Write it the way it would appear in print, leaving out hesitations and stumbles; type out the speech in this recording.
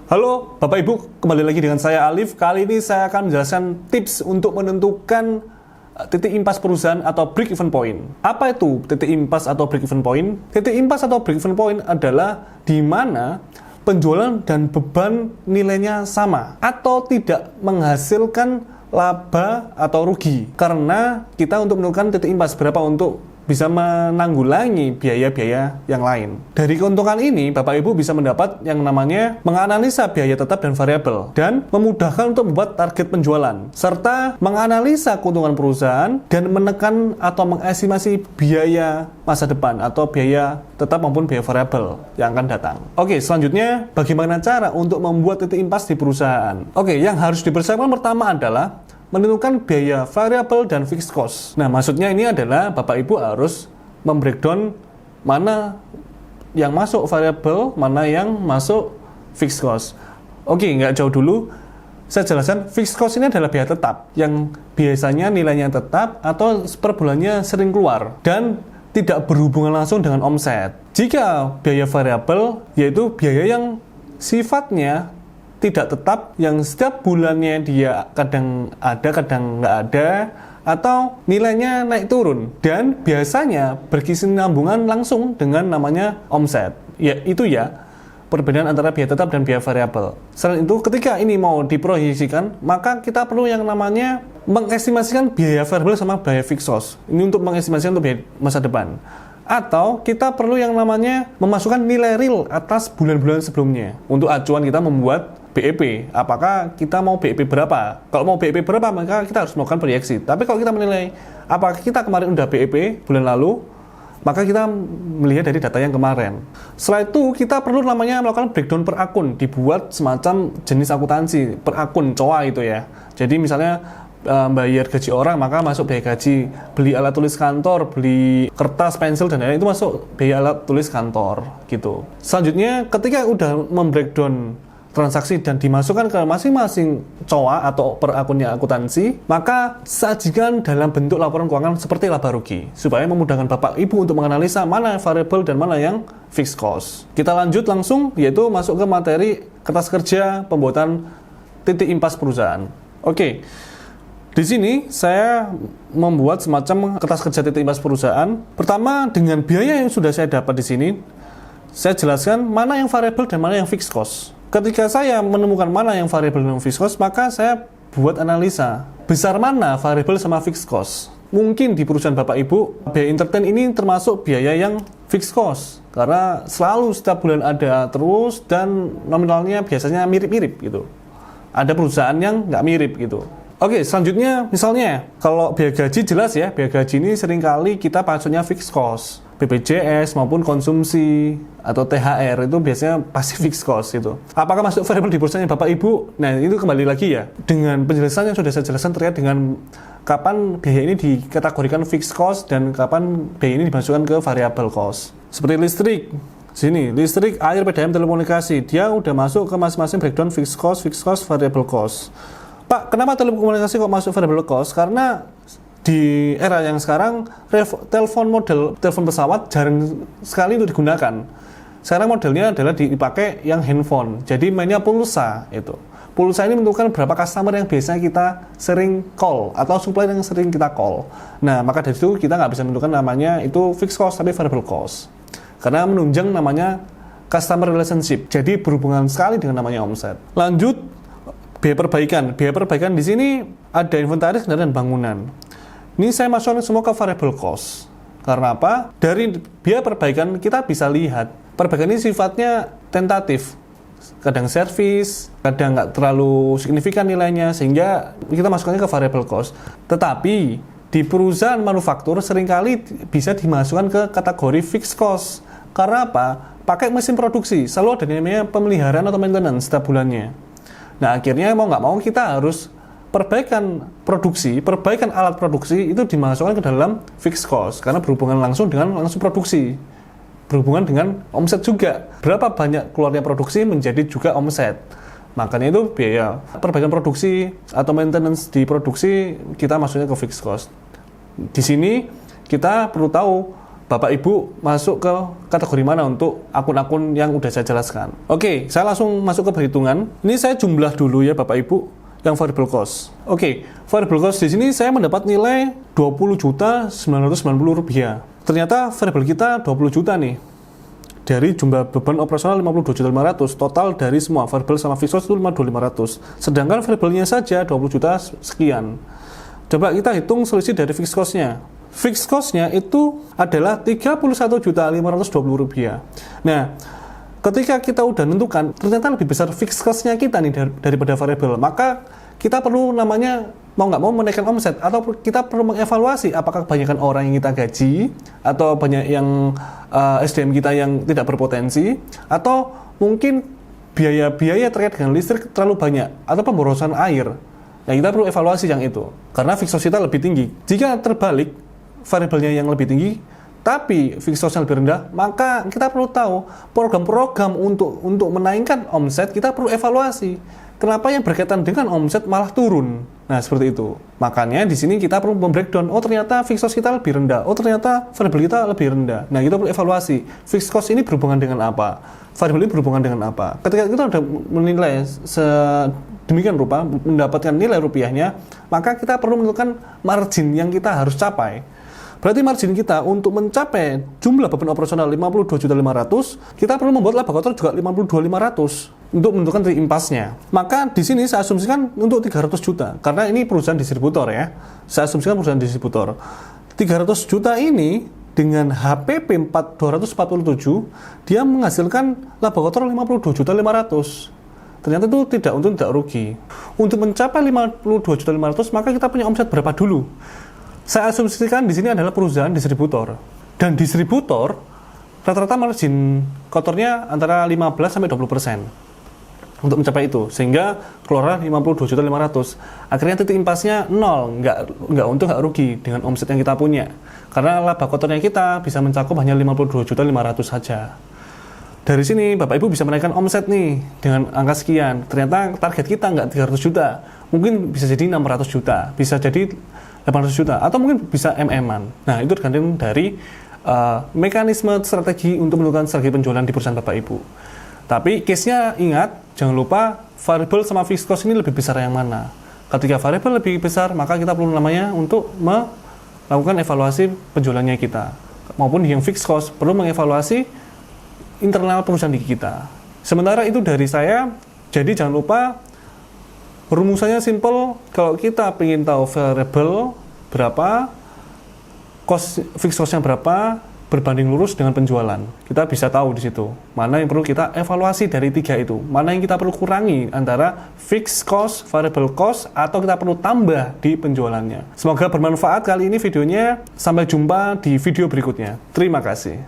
Halo Bapak Ibu, kembali lagi dengan saya Alif. Kali ini saya akan menjelaskan tips untuk menentukan titik impas perusahaan atau break even point. Apa itu titik impas atau break even point? Titik impas atau break even point adalah di mana penjualan dan beban nilainya sama atau tidak menghasilkan laba atau rugi. Karena kita untuk menentukan titik impas berapa untuk bisa menanggulangi biaya-biaya yang lain. Dari keuntungan ini, Bapak Ibu bisa mendapat yang namanya menganalisa biaya tetap dan variabel, dan memudahkan untuk membuat target penjualan, serta menganalisa keuntungan perusahaan dan menekan atau mengestimasi biaya masa depan atau biaya tetap maupun biaya variabel yang akan datang. Oke, selanjutnya bagaimana cara untuk membuat titik impas di perusahaan? Oke, yang harus dipersiapkan pertama adalah menentukan biaya variabel dan fixed cost. Nah, maksudnya ini adalah Bapak Ibu harus membreakdown mana yang masuk variabel, mana yang masuk fixed cost. Oke, nggak jauh dulu. Saya jelaskan, fixed cost ini adalah biaya tetap yang biasanya nilainya tetap atau per bulannya sering keluar dan tidak berhubungan langsung dengan omset. Jika biaya variabel, yaitu biaya yang sifatnya tidak tetap, yang setiap bulannya dia kadang ada, kadang nggak ada, atau nilainya naik turun, dan biasanya berkesinambungan langsung dengan namanya omset. Ya, itu ya perbedaan antara biaya tetap dan biaya variabel. Selain itu, ketika ini mau diproyeksikan, maka kita perlu yang namanya mengestimasikan biaya variabel sama biaya fixed cost. Ini untuk mengestimasikan untuk biaya masa depan. Atau kita perlu yang namanya memasukkan nilai real atas bulan-bulan sebelumnya. Untuk acuan kita membuat BEP, apakah kita mau BEP berapa? Kalau mau BEP berapa, maka kita harus melakukan proyeksi. Tapi kalau kita menilai apakah kita kemarin udah BEP bulan lalu, maka kita melihat dari data yang kemarin. Setelah itu, kita perlu namanya melakukan breakdown per akun, dibuat semacam jenis akuntansi per akun, COA itu ya. Jadi misalnya bayar gaji orang, maka masuk biaya gaji, beli alat tulis kantor, beli kertas, pensil, dan lain-lain, itu masuk biaya alat tulis kantor gitu. Selanjutnya, ketika udah membreakdown transaksi dan dimasukkan ke masing-masing COA atau per akunnya akuntansi, maka sajikan dalam bentuk laporan keuangan seperti laba rugi, supaya memudahkan Bapak Ibu untuk menganalisa mana variabel dan mana yang fixed cost. Kita lanjut langsung, yaitu masuk ke materi kertas kerja pembuatan titik impas perusahaan. Oke. Di sini saya membuat semacam kertas kerja titik impas perusahaan. Pertama, dengan biaya yang sudah saya dapat di sini, saya jelaskan mana yang variabel dan mana yang fixed cost. Ketika saya menemukan mana yang variabel dan fixed cost, maka saya buat analisa besar mana variabel sama fixed cost. Mungkin di perusahaan Bapak Ibu, biaya entertain ini termasuk biaya yang fixed cost, karena selalu setiap bulan ada terus dan nominalnya biasanya mirip-mirip gitu. Ada perusahaan yang nggak mirip gitu. Oke, selanjutnya misalnya kalau biaya gaji jelas ya, biaya gaji ini seringkali kita maksudnya fixed cost. BPJS maupun konsumsi atau THR itu biasanya pasti fixed cost itu. Apakah masuk variabel di perusahaan Bapak Ibu? Nah, itu kembali lagi ya. Dengan penjelasan yang sudah saya jelaskan terkait dengan kapan biaya ini dikategorikan fixed cost dan kapan biaya ini dimasukkan ke variable cost. Seperti listrik. Sini, listrik, air, PDAM, telekomunikasi. Dia udah masuk ke masing-masing breakdown fixed cost, variable cost. Pak, kenapa telekomunikasi kok masuk variable cost? Karena di era yang sekarang, telepon pesawat jarang sekali untuk digunakan. Sekarang modelnya adalah dipakai yang handphone. Jadi mainnya pulsa itu. Pulsa ini menentukan berapa customer yang biasanya kita sering call atau supplier yang sering kita call. Nah, maka dari itu kita nggak bisa menentukan namanya itu fixed cost tapi variable cost. Karena menunjang namanya customer relationship. Jadi berhubungan sekali dengan namanya omset. Lanjut, biaya perbaikan. Biaya perbaikan di sini ada inventaris kendaraan bangunan. Ini saya masukkan semua ke variable cost. Karena apa? Dari biaya perbaikan kita bisa lihat perbaikan ini sifatnya tentatif. Kadang servis, kadang nggak terlalu signifikan nilainya, sehingga kita masukkannya ke variable cost. Tetapi di perusahaan manufaktur seringkali bisa dimasukkan ke kategori fixed cost. Karena apa? Pakai mesin produksi, selalu ada namanya pemeliharaan atau maintenance setiap bulannya. Nah, akhirnya mau nggak mau kita harus perbaikan alat produksi itu dimasukkan ke dalam fixed cost karena berhubungan langsung dengan produksi, berhubungan dengan omset juga. Berapa banyak keluarnya produksi menjadi juga omset. Makanya itu biaya perbaikan produksi atau maintenance di produksi kita masuknya ke fixed cost. Di sini kita perlu tahu Bapak Ibu masuk ke kategori mana untuk akun-akun yang udah saya jelaskan. Oke, saya langsung masuk ke perhitungan. Ini saya jumlah dulu ya Bapak Ibu yang variable cost. Oke, variable cost di sini saya mendapat nilai Rp20.990. Ternyata variable kita 20 juta nih. Dari jumlah beban operasional 52.500.000, total dari semua variable sama fixed cost itu 52.500. Sedangkan variabelnya saja 20 juta sekian. Coba kita hitung selisih dari fixed cost-nya. Fixed cost-nya itu adalah Rp31.520.000. Nah, ketika kita udah nentukan, ternyata lebih besar fixed cost-nya kita nih daripada variable, maka kita perlu namanya, mau nggak mau menaikkan omset, atau kita perlu mengevaluasi apakah kebanyakan orang yang kita gaji, atau banyak yang SDM kita yang tidak berpotensi, atau mungkin biaya-biaya terkait dengan listrik terlalu banyak, atau pemborosan air. Nah, kita perlu evaluasi yang itu, karena fixed cost kita lebih tinggi. Jika terbalik, variabelnya yang lebih tinggi, tapi fixed cost-nya lebih rendah, maka kita perlu tahu program-program untuk menaikkan omset, kita perlu evaluasi. Kenapa yang berkaitan dengan omset malah turun? Nah, seperti itu. Makanya di sini kita perlu membreakdown, oh ternyata fixed cost kita lebih rendah, oh ternyata variabel kita lebih rendah. Nah, kita perlu evaluasi, fixed cost ini berhubungan dengan apa? Variabel ini berhubungan dengan apa? Ketika kita sudah menilai sedemikian rupa, mendapatkan nilai rupiahnya, maka kita perlu menentukan margin yang kita harus capai. Berarti margin kita untuk mencapai jumlah beban operasional 52.500.000, kita perlu membuat laba kotor juga 52.500 untuk menentukan titik impasnya. Maka di sini saya asumsikan untuk 300 juta, karena ini perusahaan distributor ya. Saya asumsikan perusahaan distributor. 300 juta ini dengan HPP 247, dia menghasilkan laba kotor 52.500.000. Ternyata itu tidak untung tidak rugi. Untuk mencapai 52.500.000, maka kita punya omset berapa dulu? Saya asumsikan di sini adalah perusahaan distributor. Dan distributor rata-rata margin kotornya antara 15-20% untuk mencapai itu. Sehingga keluar 52.500.000. Akhirnya titik impasnya 0, nggak untung nggak rugi dengan omset yang kita punya. Karena laba kotornya kita bisa mencakup hanya 52.500.000 saja. Dari sini Bapak Ibu bisa menaikkan omset nih dengan angka sekian. Ternyata target kita nggak 300 juta. Mungkin bisa jadi 600 juta, bisa jadi 800 juta, atau mungkin bisa MM-an. Nah, itu tergantung dari mekanisme strategi untuk menentukan strategi penjualan di perusahaan Bapak Ibu. Tapi case-nya ingat, jangan lupa variable sama fixed cost ini lebih besar yang mana. Ketika variable lebih besar, maka kita perlu namanya untuk melakukan evaluasi penjualannya kita. Maupun yang fixed cost, perlu mengevaluasi internal perusahaan kita. Sementara itu dari saya, jadi jangan lupa rumusannya simple. Kalau kita ingin tahu variable berapa, fixed cost-nya berapa, berbanding lurus dengan penjualan, kita bisa tahu di situ mana yang perlu kita evaluasi dari tiga itu, mana yang kita perlu kurangi antara fixed cost, variable cost, atau kita perlu tambah di penjualannya. Semoga bermanfaat kali ini videonya. Sampai jumpa di video berikutnya. Terima kasih.